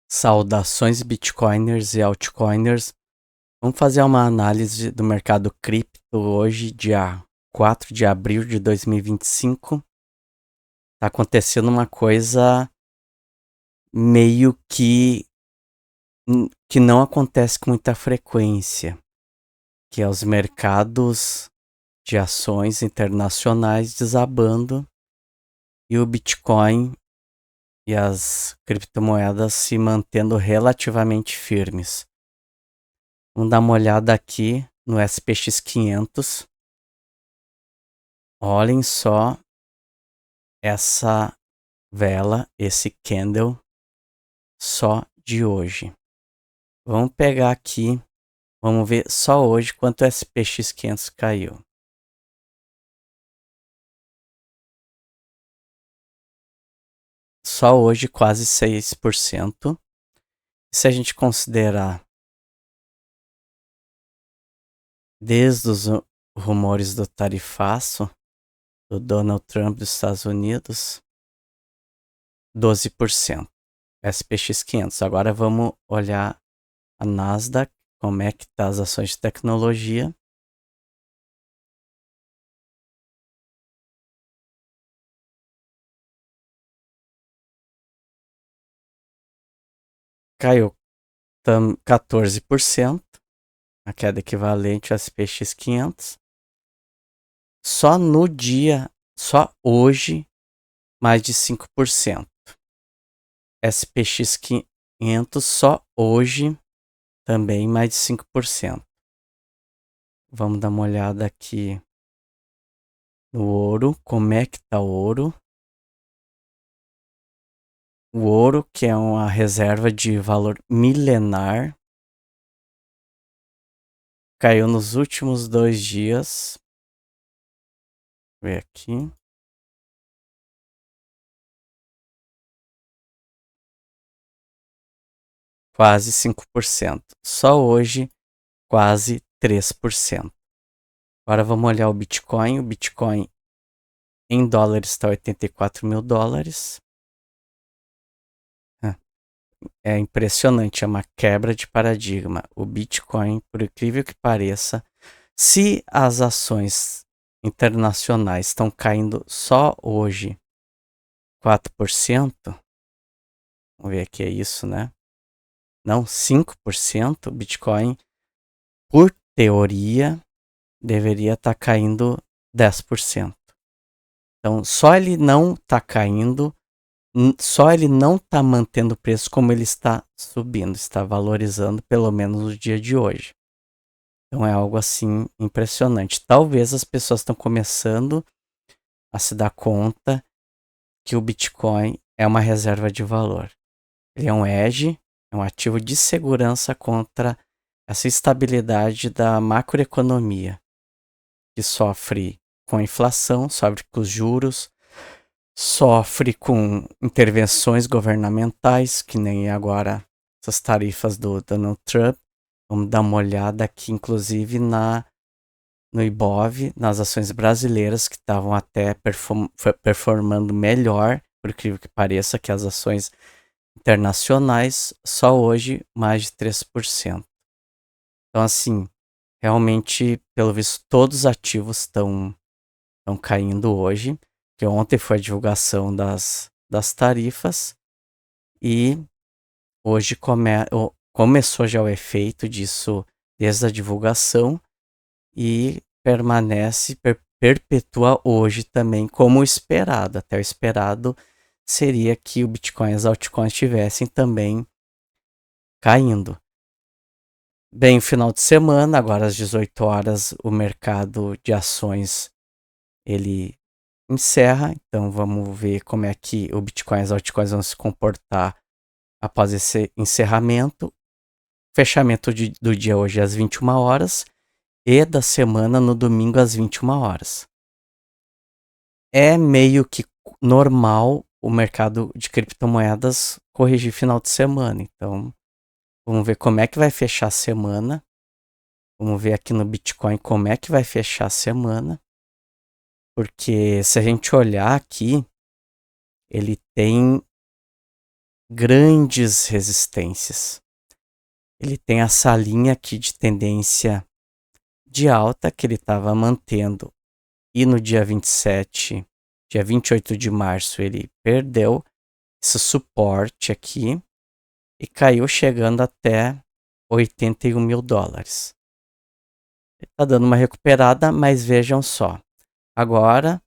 Saudações Bitcoiners e altcoiners. Vamos fazer uma análise do mercado cripto hoje, dia 4 de abril de 2025. Tá acontecendo uma coisa meio que não acontece com muita frequência, que é os mercados de ações internacionais desabando e o Bitcoin e as criptomoedas se mantendo relativamente firmes. Vamos dar uma olhada aqui no SPX 500. Olhem só essa vela, esse candle só de hoje. Vamos pegar aqui, vamos ver só hoje quanto o SPX 500 caiu. Só hoje quase 6%. Se a gente considerar desde os rumores do tarifaço do Donald Trump dos Estados Unidos, 12%. SPX 500. Agora vamos olhar a Nasdaq, como é que tá as ações de tecnologia. Caiu 14%, a queda equivalente ao SPX 500. Só no dia, só hoje, mais de 5%. SPX 500 só hoje, também mais de 5%. Vamos dar uma olhada aqui no ouro, como é que tá o ouro. O ouro, que é uma reserva de valor milenar, caiu nos últimos 2 dias. Vou ver aqui. Quase 5%. Só hoje, quase 3%. Agora vamos olhar o Bitcoin. O Bitcoin em dólares está 84 mil dólares. É impressionante, é uma quebra de paradigma. O Bitcoin, por incrível que pareça, se as ações internacionais estão caindo só hoje 4%, vamos ver aqui, é isso, né? Não, 5%, o Bitcoin, por teoria, deveria estar caindo 10%. Então, só ele não está caindo, só ele não está mantendo o preço como ele está subindo, está valorizando pelo menos no dia de hoje. Então é algo assim impressionante. Talvez as pessoas estão começando a se dar conta que o Bitcoin é uma reserva de valor. Ele é um hedge, é um ativo de segurança contra essa instabilidade da macroeconomia, que sofre com a inflação, sofre com os juros, sofre com intervenções governamentais, que nem agora essas tarifas do Donald Trump. Vamos dar uma olhada aqui, inclusive, no Ibov, nas ações brasileiras, que estavam até performando melhor, por incrível que pareça, que as ações internacionais, só hoje mais de 3%. Então, assim, realmente, pelo visto, todos os ativos estão caindo hoje, que ontem foi a divulgação das tarifas, e hoje começou já o efeito disso desde a divulgação e perpetua hoje também como esperado. Até o esperado seria que o Bitcoin e as altcoins estivessem também caindo. Bem, final de semana, agora às 18 horas, o mercado de ações ele encerra. Então vamos ver como é que o Bitcoin e as altcoins vão se comportar após esse encerramento. Fechamento do dia hoje às 21 horas e da semana no domingo às 21 horas. É meio que normal o mercado de criptomoedas corrigir final de semana. Então, vamos ver como é que vai fechar a semana. Vamos ver aqui no Bitcoin como é que vai fechar a semana. Porque se a gente olhar aqui, ele tem grandes resistências. Ele tem essa linha aqui de tendência de alta que ele estava mantendo. E no dia 27, dia 28 de março, ele perdeu esse suporte aqui e caiu chegando até 81 mil dólares. Ele está dando uma recuperada, mas vejam só. Agora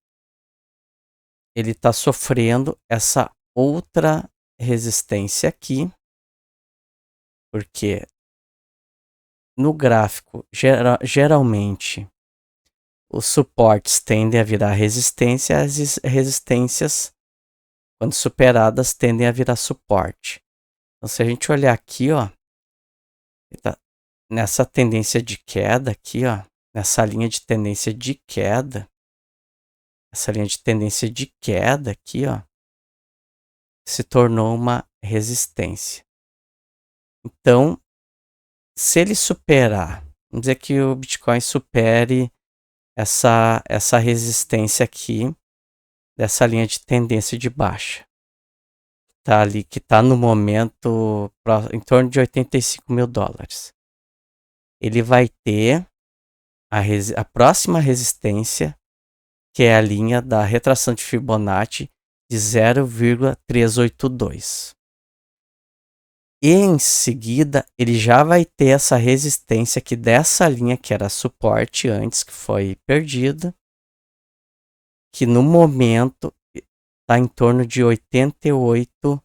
ele está sofrendo essa outra resistência aqui, porque no gráfico, geralmente, os suportes tendem a virar resistência, as resistências, quando superadas, tendem a virar suporte. Então, se a gente olhar aqui, ó, tá nessa tendência de queda aqui, ó, nessa linha de tendência de queda, essa linha de tendência de queda aqui, ó, se tornou uma resistência. Então, se ele superar, vamos dizer que o Bitcoin supere essa resistência aqui, dessa linha de tendência de baixa. Tá ali, que está no momento em torno de 85 mil dólares. Ele vai ter a próxima resistência, que é a linha da retração de Fibonacci de 0,382. E em seguida, ele já vai ter essa resistência aqui dessa linha que era suporte antes, que foi perdida, que no momento está em torno de 88,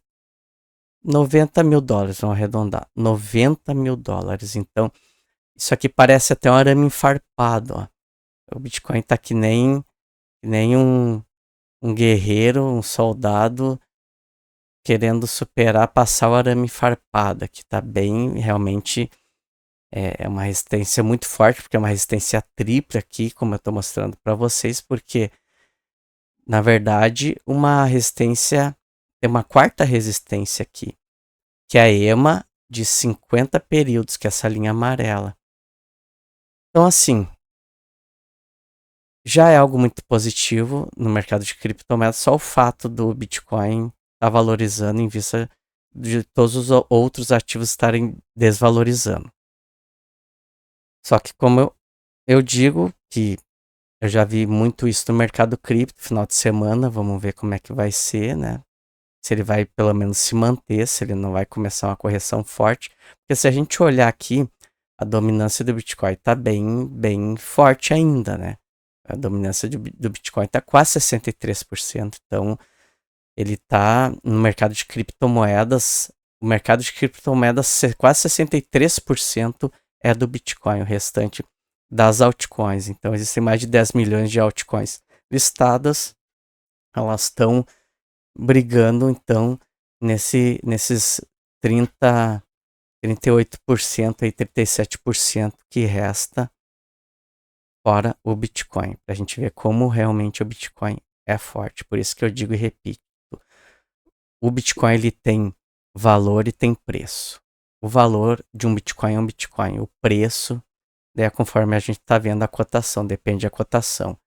90 mil dólares, vamos arredondar, 90 mil dólares. Então, isso aqui parece até um arame farpado, ó. O Bitcoin está que nem um guerreiro, um soldado querendo superar, passar o arame farpado, que está bem, realmente é uma resistência muito forte, porque é uma resistência tripla aqui, como eu estou mostrando para vocês, porque na verdade uma resistência, tem uma quarta resistência aqui, que é a EMA de 50 períodos, que é essa linha amarela. Então assim, já é algo muito positivo no mercado de criptomoedas, só o fato do Bitcoin estar valorizando em vista de todos os outros ativos estarem desvalorizando. Só que como eu digo que eu já vi muito isso no mercado cripto, final de semana, vamos ver como é que vai ser, né? Se ele vai pelo menos se manter, se ele não vai começar uma correção forte. Porque se a gente olhar aqui, a dominância do Bitcoin está bem forte ainda, né? A dominância do Bitcoin está quase 63%. Então, ele está no mercado de criptomoedas. O mercado de criptomoedas, quase 63% é do Bitcoin, o restante das altcoins. Então, existem mais de 10 milhões de altcoins listadas. Elas estão brigando, então, nesses 38%, aí 37% que resta fora o Bitcoin, para a gente ver como realmente o Bitcoin é forte. Por isso que eu digo e repito, o Bitcoin ele tem valor e tem preço. O valor de um Bitcoin é um Bitcoin, o preço é conforme a gente está vendo a cotação, depende da cotação.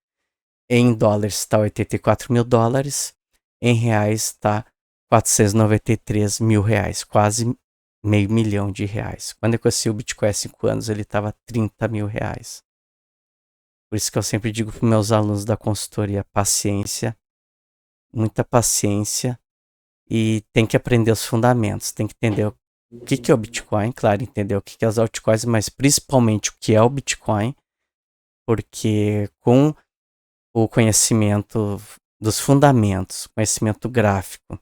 Em dólares está 84 mil dólares, em reais está 493 mil reais, quase meio milhão de reais. Quando eu conheci o Bitcoin há 5 anos, ele estava 30 mil reais. Por isso que eu sempre digo para meus alunos da consultoria, paciência, muita paciência, e tem que aprender os fundamentos, tem que entender o que é o Bitcoin, claro, entender o que é as altcoins, mas principalmente o que é o Bitcoin, porque com o conhecimento dos fundamentos, conhecimento gráfico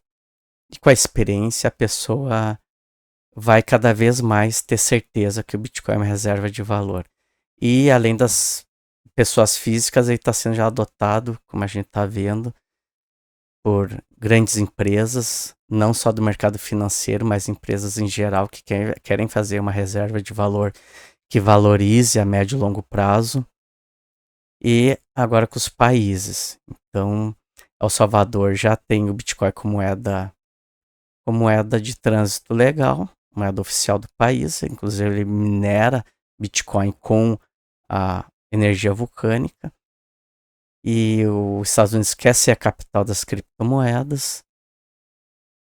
e com a experiência, a pessoa vai cada vez mais ter certeza que o Bitcoin é uma reserva de valor. E além das pessoas físicas, ele está sendo já adotado, como a gente está vendo, por grandes empresas, não só do mercado financeiro, mas empresas em geral que querem fazer uma reserva de valor que valorize a médio e longo prazo. E agora com os países. Então, El Salvador já tem o Bitcoin como moeda de trânsito legal, moeda oficial do país. Inclusive, ele minera Bitcoin com a energia vulcânica. E os Estados Unidos quer ser a capital das criptomoedas.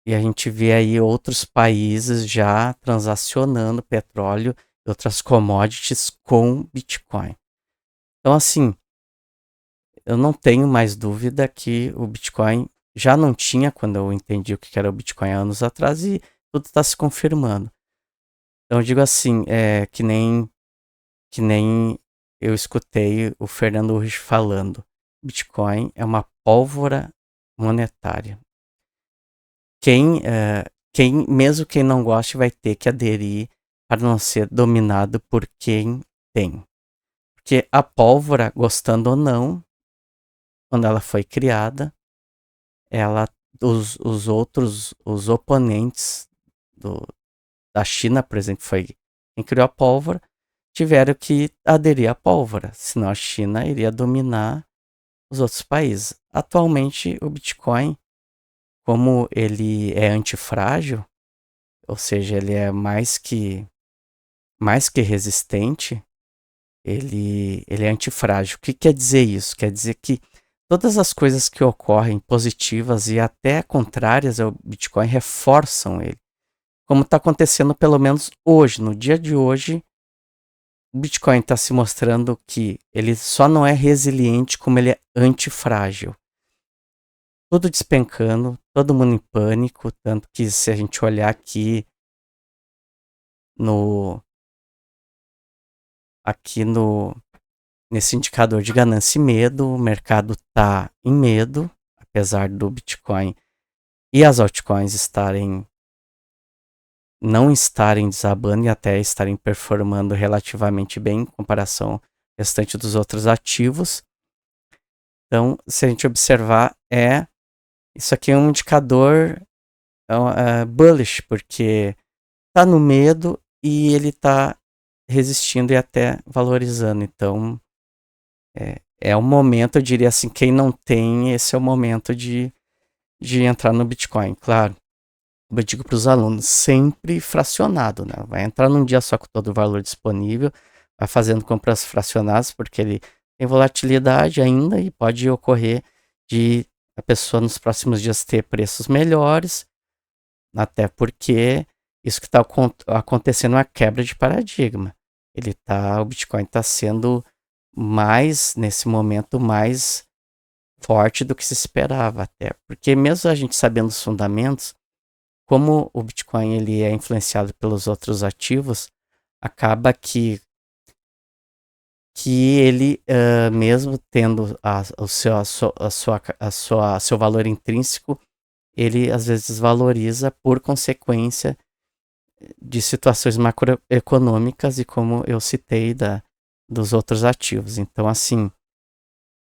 E a gente vê aí outros países já transacionando petróleo e outras commodities com Bitcoin. Então, assim, eu não tenho mais dúvida que o Bitcoin já não tinha quando eu entendi o que era o Bitcoin há anos atrás e tudo está se confirmando. Então, eu digo assim, que nem eu escutei o Fernando Urrich falando. Bitcoin é uma pólvora monetária. Mesmo quem não goste, vai ter que aderir para não ser dominado por quem tem. Porque a pólvora, gostando ou não, quando ela foi criada, os oponentes da China, por exemplo, foi quem criou a pólvora, tiveram que aderir à pólvora, senão a China iria dominar os outros países. Atualmente, o Bitcoin, como ele é antifrágil, ou seja, ele é mais que resistente, ele é antifrágil. O que quer dizer isso? Quer dizer que todas as coisas que ocorrem positivas e até contrárias ao Bitcoin reforçam ele. Como está acontecendo pelo menos hoje, no dia de hoje, o Bitcoin está se mostrando que ele só não é resiliente como ele é antifrágil. Tudo despencando, todo mundo em pânico, tanto que se a gente olhar aqui nesse indicador de ganância e medo, o mercado está em medo, apesar do Bitcoin e as altcoins não estarem desabando e até estarem performando relativamente bem em comparação ao restante dos outros ativos. Então, se a gente observar, isso aqui é um indicador bullish, porque está no medo e ele está resistindo e até valorizando. Então, é um momento, eu diria assim, quem não tem, esse é o momento de entrar no Bitcoin. Claro, eu digo para os alunos, sempre fracionado, né? Vai entrar num dia só com todo o valor disponível, vai fazendo compras fracionadas, porque ele tem volatilidade ainda e pode ocorrer de a pessoa nos próximos dias ter preços melhores, até porque isso que está acontecendo é uma quebra de paradigma. O Bitcoin está sendo nesse momento, mais forte do que se esperava até. Porque mesmo a gente sabendo os fundamentos, como o Bitcoin ele é influenciado pelos outros ativos, acaba que ele, mesmo tendo seu valor intrínseco, ele às vezes desvaloriza por consequência de situações macroeconômicas e como eu citei dos outros ativos. Então, assim,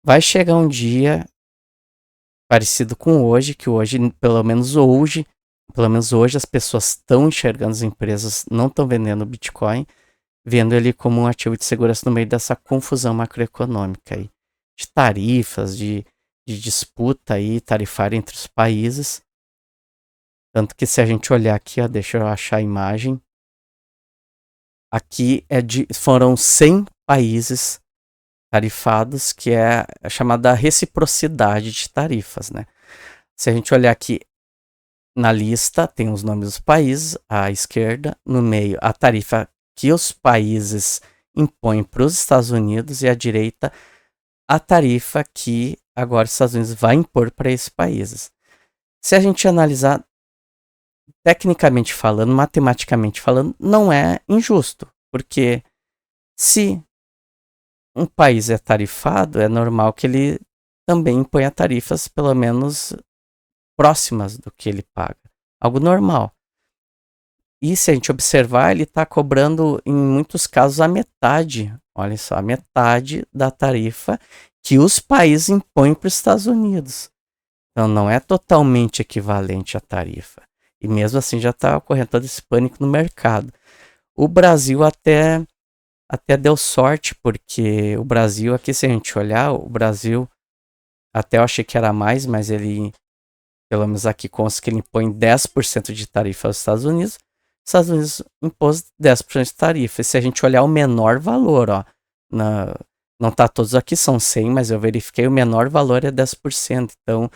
vai chegar um dia parecido com hoje, que hoje, pelo menos hoje as pessoas estão enxergando, as empresas não estão vendendo Bitcoin, vendo ele como um ativo de segurança no meio dessa confusão macroeconômica aí, de tarifas, de disputa aí tarifária entre os países. Tanto que se a gente olhar aqui, deixa eu achar a imagem, aqui foram 100 países tarifados, que é a chamada reciprocidade de tarifas, né? Se a gente olhar aqui na lista, tem os nomes dos países, à esquerda, no meio a tarifa que os países impõem para os Estados Unidos e à direita a tarifa que agora os Estados Unidos vai impor para esses países. Se a gente analisar tecnicamente falando, matematicamente falando, não é injusto, porque se um país é tarifado, é normal que ele também imponha tarifas pelo menos próximas do que ele paga. Algo normal. E se a gente observar, ele está cobrando, em muitos casos, a metade. Olha só, a metade da tarifa que os países impõem para os Estados Unidos. Então, não é totalmente equivalente à tarifa. E mesmo assim, já está ocorrendo todo esse pânico no mercado. O Brasil até deu sorte, porque o Brasil, aqui se a gente olhar, o Brasil, até eu achei que era mais, mas ele, pelo menos aqui consta que ele impõe 10% de tarifa aos Estados Unidos. Os Estados Unidos impôs 10% de tarifa. E se a gente olhar o menor valor, não está todos aqui, são 100, mas eu verifiquei, o menor valor é 10%. Então,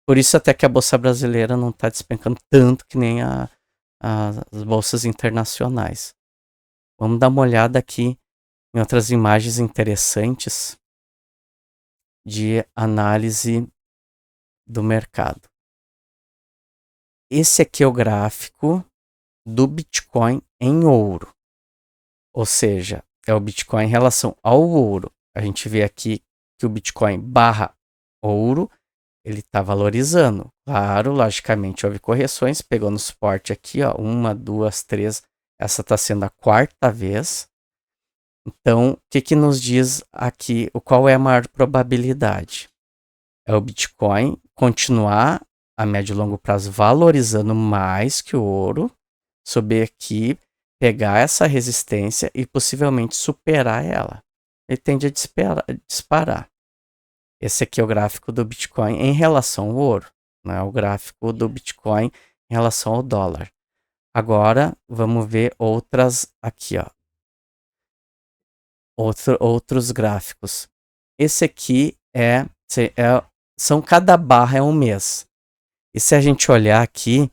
Por isso até que a Bolsa Brasileira não está despencando tanto que nem as bolsas internacionais. Vamos dar uma olhada aqui em outras imagens interessantes de análise do mercado. Esse aqui é o gráfico do Bitcoin em ouro. Ou seja, é o Bitcoin em relação ao ouro. A gente vê aqui que o Bitcoin barra ouro, ele está valorizando. Claro, logicamente houve correções, pegou no suporte aqui, ó, 1, 2, 3. Essa está sendo a quarta vez. Então, o que nos diz aqui, qual é a maior probabilidade? É o Bitcoin continuar a médio e longo prazo valorizando mais que o ouro, subir aqui, pegar essa resistência e possivelmente superar ela. Ele tende a disparar. Esse aqui é o gráfico do Bitcoin em relação ao ouro, né? O gráfico do Bitcoin em relação ao dólar. Agora, vamos ver outras aqui, ó. Outros gráficos. Esse aqui são cada barra é um mês. E se a gente olhar aqui,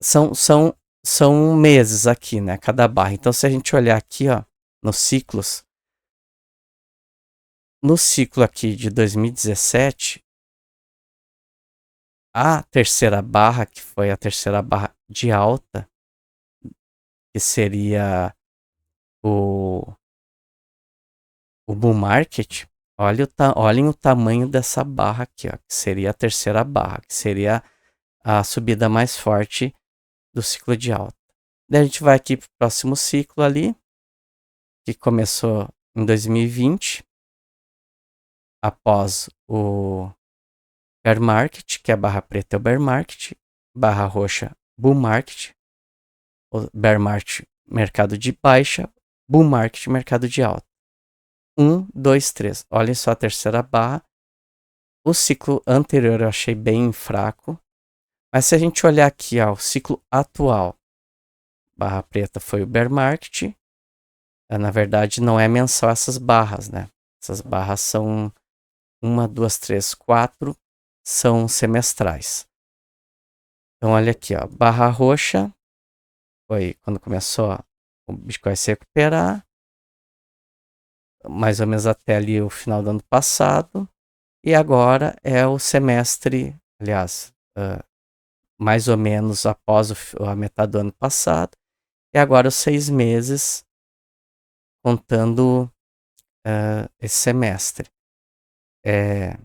são meses aqui, né? Cada barra. Então, se a gente olhar aqui, ó, nos ciclos, no ciclo aqui de 2017, a terceira barra, que foi a terceira barra de alta, que seria o bull market, olhem o tamanho dessa barra aqui, ó, que seria a terceira barra, que seria a subida mais forte do ciclo de alta. Daí a gente vai aqui para o próximo ciclo ali, que começou em 2020, após o bear market, que é a barra preta é o bear market, barra roxa bull market, o bear market mercado de baixa, bull market mercado de alta. 1, 2, 3. Olhem só a terceira barra. O ciclo anterior eu achei bem fraco. Mas se a gente olhar aqui, ó, o ciclo atual, barra preta foi o bear market. Na verdade, não é mensal essas barras, né? Essas barras são 1, 2, 3, 4, são semestrais. Então, olha aqui, ó, barra roxa foi quando começou o Bitcoin se recuperar, mais ou menos até ali o final do ano passado. E agora é o semestre, aliás, mais ou menos após a metade do ano passado. E agora os 6 meses, contando esse semestre. É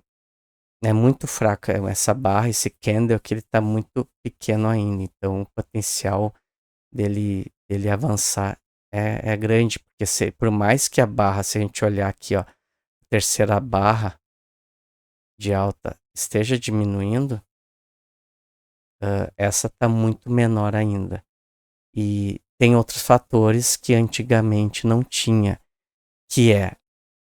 muito fraca essa barra, esse candle, que ele está muito pequeno ainda. Então, o potencial dele avançar é grande. Porque por mais que a barra, se a gente olhar aqui, ó, a terceira barra de alta esteja diminuindo, essa está muito menor ainda. E tem outros fatores que antigamente não tinha, que é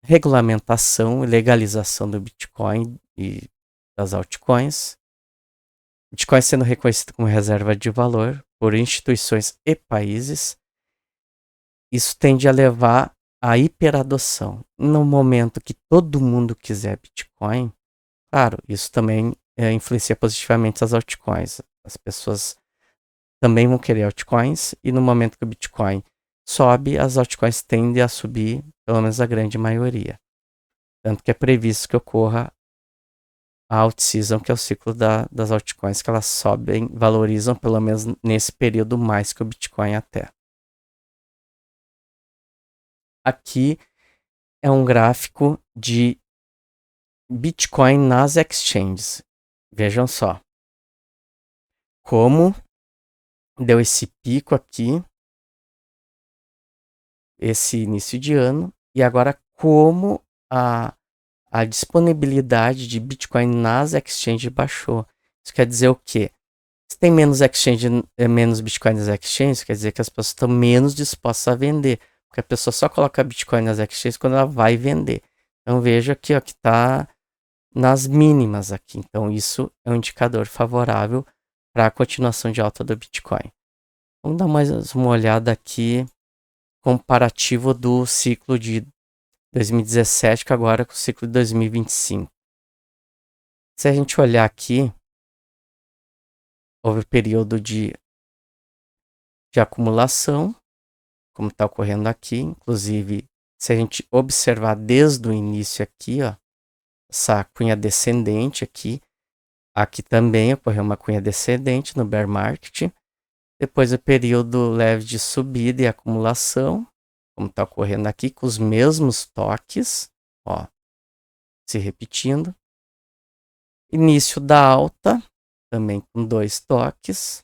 regulamentação e legalização do Bitcoin e das altcoins. Bitcoin sendo reconhecido como reserva de valor por instituições e países. Isso tende a levar à hiperadoção. No momento que todo mundo quiser Bitcoin, claro, isso também influencia positivamente as altcoins. As pessoas também vão querer altcoins, e no momento que o Bitcoin sobe, as altcoins tendem a subir, pelo menos a grande maioria. Tanto que é previsto que ocorra a alt season, que é o ciclo das altcoins, que elas sobem, valorizam pelo menos nesse período mais que o Bitcoin até. Aqui é um gráfico de Bitcoin nas exchanges. Vejam só como deu esse pico aqui, esse início de ano, e agora como a disponibilidade de Bitcoin nas exchanges baixou. Isso quer dizer o quê? Se tem menos menos Bitcoin nas exchanges, quer dizer que as pessoas estão menos dispostas a vender, porque a pessoa só coloca Bitcoin nas exchanges quando ela vai vender. Então veja aqui, ó, que está nas mínimas aqui. Então isso é um indicador favorável para a continuação de alta do Bitcoin. Vamos dar mais uma olhada aqui, comparativo do ciclo de 2017, que agora com o ciclo de 2025. Se a gente olhar aqui, houve período de acumulação, como está ocorrendo aqui. Inclusive, se a gente observar desde o início aqui, ó, essa cunha descendente aqui também ocorreu uma cunha descendente no bear market. Depois o período leve de subida e acumulação, como está ocorrendo aqui, com os mesmos toques, ó, se repetindo. Início da alta, também com dois toques.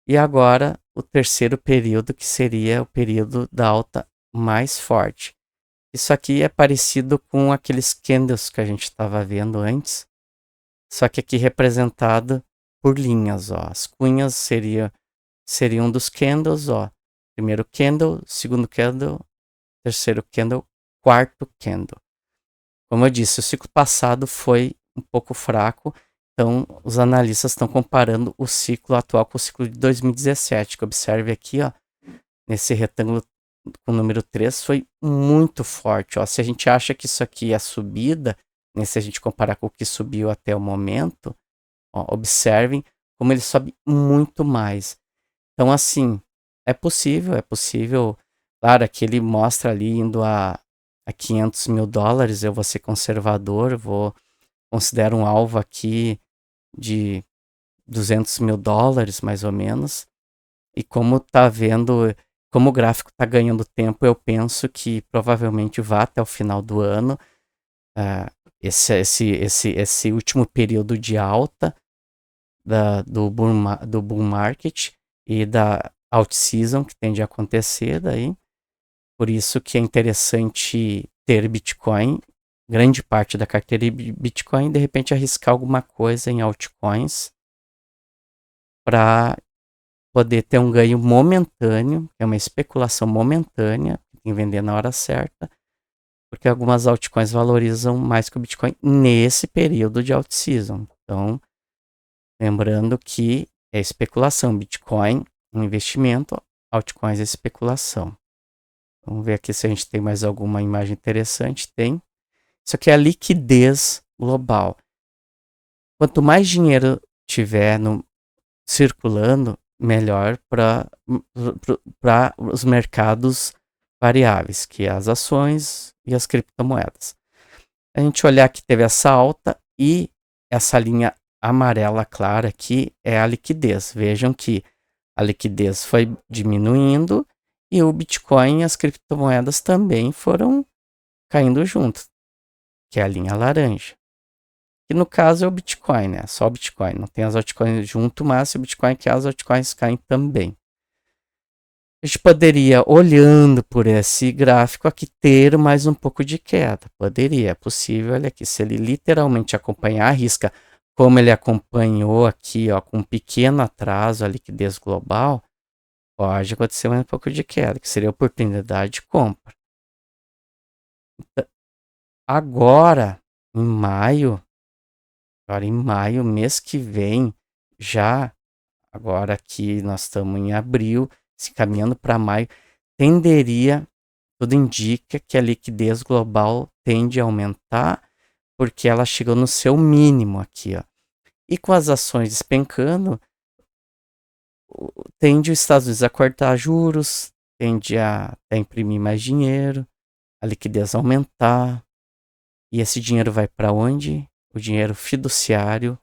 E agora o terceiro período, que seria o período da alta mais forte. Isso aqui é parecido com aqueles candles que a gente estava vendo antes, só que aqui representado por linhas, ó. As cunhas seriam um dos candles, ó. Primeiro candle, segundo candle, terceiro candle, quarto candle. Como eu disse, o ciclo passado foi um pouco fraco, então os analistas estão comparando o ciclo atual com o ciclo de 2017, que observe aqui, ó, nesse retângulo com o número 3, foi muito forte, ó. Se a gente acha que isso aqui é subida, né, se a gente comparar com o que subiu até o momento, ó, observem como ele sobe muito mais. Então, assim, é possível. Claro, aqui ele mostra ali indo a $500 mil, eu vou ser conservador, considero um alvo aqui de $200 mil, mais ou menos. E como tá vendo, como o gráfico tá ganhando tempo, eu penso que provavelmente vá até o final do ano. Esse último período de alta do bull market e da alt season que tende a acontecer daí. Por isso que é interessante ter Bitcoin, grande parte da carteira de Bitcoin, de repente arriscar alguma coisa em altcoins para poder ter um ganho momentâneo, é uma especulação momentânea, em vender na hora certa, porque algumas altcoins valorizam mais que o Bitcoin nesse período de alt season. Então, lembrando que é especulação, Bitcoin um investimento, altcoins é especulação. Vamos ver aqui se a gente tem mais alguma imagem interessante. Tem. Isso aqui é a liquidez global. Quanto mais dinheiro tiver circulando, melhor para os mercados variáveis, que é as ações e as criptomoedas. A gente olhar que teve essa alta e essa linha amarela clara aqui é a liquidez. Vejam que a liquidez foi diminuindo e o Bitcoin e as criptomoedas também foram caindo junto, que é a linha laranja. Que no caso é o Bitcoin, né? Só o Bitcoin. Não tem as altcoins junto, mas o Bitcoin que as altcoins caem também. A gente poderia, olhando por esse gráfico aqui, ter mais um pouco de queda. Poderia, é possível. Olha aqui, se ele literalmente acompanhar a risca, como ele acompanhou aqui, ó, com um pequeno atraso a liquidez global, pode acontecer um pouco de queda, que seria oportunidade de compra. Agora, em maio, mês que vem, já, agora que nós estamos em abril, se caminhando para maio, tudo indica que a liquidez global tende a aumentar, porque ela chegou no seu mínimo aqui, ó. E com as ações despencando, tende os Estados Unidos a cortar juros, tende a imprimir mais dinheiro, a liquidez aumentar. E esse dinheiro vai para onde? O dinheiro fiduciário,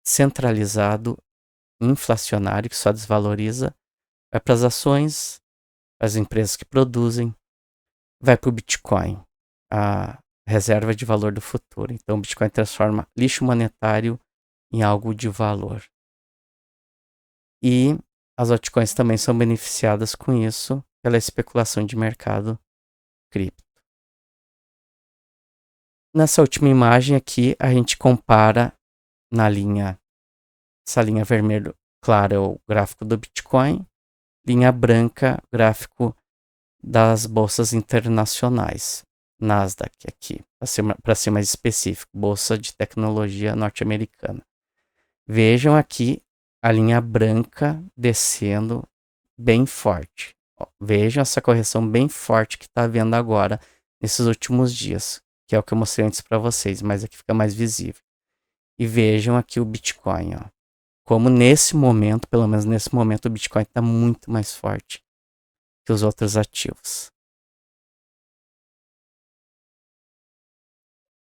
centralizado, inflacionário, que só desvaloriza, vai para as ações, as empresas que produzem, vai para o Bitcoin, a reserva de valor do futuro. Então, o Bitcoin transforma lixo monetário em algo de valor. E as altcoins também são beneficiadas com isso pela especulação de mercado cripto. Nessa última imagem aqui, a gente compara essa linha vermelho clara é o gráfico do Bitcoin, linha branca, gráfico das bolsas internacionais. Nasdaq aqui, para ser mais específico, bolsa de tecnologia norte-americana. Vejam aqui a linha branca descendo bem forte. Ó, vejam essa correção bem forte que está havendo agora nesses últimos dias. que é o que eu mostrei antes para vocês, mas aqui fica mais visível. E vejam aqui o Bitcoin, ó. Como nesse momento, pelo menos nesse momento, o Bitcoin está muito mais forte que os outros ativos.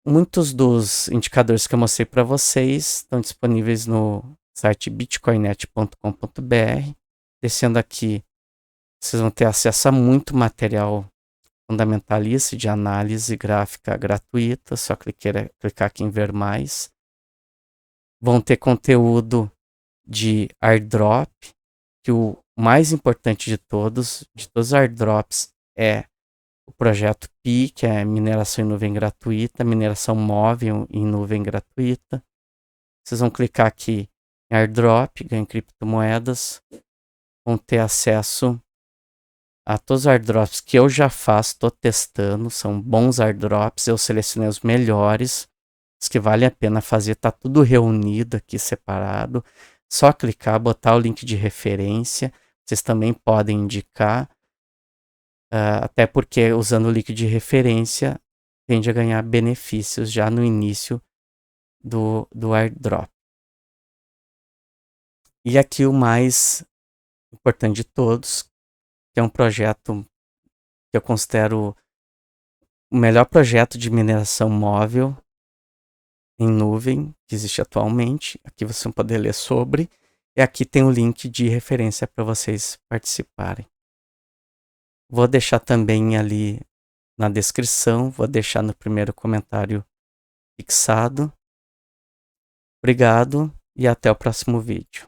Muitos dos indicadores que eu mostrei para vocês estão disponíveis no site bitcoinet.com.br. Descendo aqui, vocês vão ter acesso a muito material fundamentalista de análise gráfica gratuita. Só clicar aqui em ver mais. Vão ter conteúdo de airdrop, que o mais importante de todos os airdrops é o projeto Pi, que é mineração em nuvem gratuita, mineração móvel em nuvem gratuita. Vocês vão clicar aqui em airdrop, ganham criptomoedas, vão ter acesso a todos os airdrops que eu já faço, estou testando, são bons airdrops, eu selecionei os melhores, os que vale a pena fazer, tá tudo reunido aqui separado, só clicar, botar o link de referência, vocês também podem indicar, até porque usando o link de referência tende a ganhar benefícios já no início do airdrop. E aqui o mais importante de todos, que é um projeto que eu considero o melhor projeto de mineração móvel em nuvem que existe atualmente. Aqui vocês vão poder ler sobre. E aqui tem o link de referência para vocês participarem. Vou deixar também ali na descrição, vou deixar no primeiro comentário fixado. Obrigado e até o próximo vídeo.